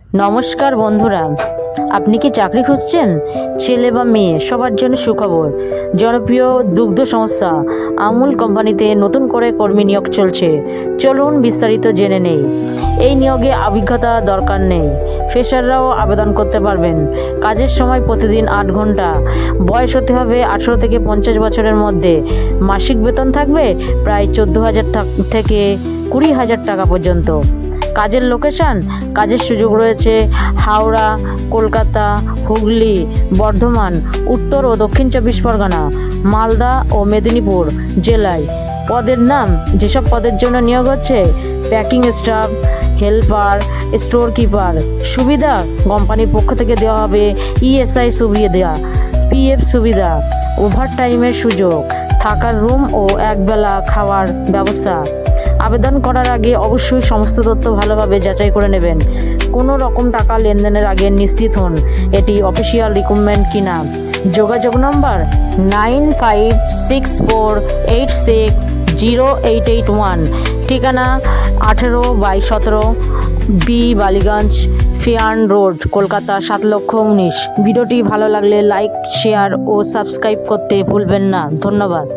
নমস্কার বন্ধুরা, আপনি কি চাকরি খুঁজছেন? ছেলে বা মেয়ে সবার জন্য সুখবর। জনপ্রিয় দুগ্ধ সংস্থা আমুল কোম্পানিতে নতুন করে কর্মী নিয়োগ চলছে। চলুন বিস্তারিত জেনে নেই। এই নিয়োগে অভিজ্ঞতা দরকার নেই, ফ্রেশাররাও আবেদন করতে পারবেন। কাজের সময় প্রতিদিন 8 ঘন্টা। বয়স হতে হবে 18 থেকে 50 বছরের মধ্যে। মাসিক বেতন থাকবে প্রায় 14,000 থেকে 20,000 টাকা পর্যন্ত। কাজের লোকেশন, কাজের সুযোগ রয়েছে হাওড়া, কলকাতা, হুগলি, বর্ধমান, উত্তর ও দক্ষিণ 24 পরগনা, মালদা ও মেদিনীপুর জেলায়। পদের নাম, যেসব পদের জন্য নিয়োগ হচ্ছে: packing staff, helper, store keeper. সুবিধা, কোম্পানির পক্ষ থেকে দেওয়া হবে ESI সুবিধা, PF সুবিধা, ওভারটাইমের সুযোগ, থাকার রুম ও একবেলা খাওয়ার ব্যবস্থা। আবেদন করার আগে অবশ্যই সমস্ত তথ্য ভালোভাবে যাচাই করে নেবেন। কোনো রকম টাকা লেনদেনের আগে নিশ্চিত হন এটি অফিসিয়াল রিক্রুটমেন্ট কিনা। যোগাযোগ নম্বর 9564860881। ঠিকানা 18/17 বি বালিগঞ্জ, ফিয়ান রোড, কলকাতা 7,19,000। ভিডিওটি ভালো লাগলে লাইক, শেয়ার ও সাবস্ক্রাইব করতে ভুলবেন না। ধন্যবাদ।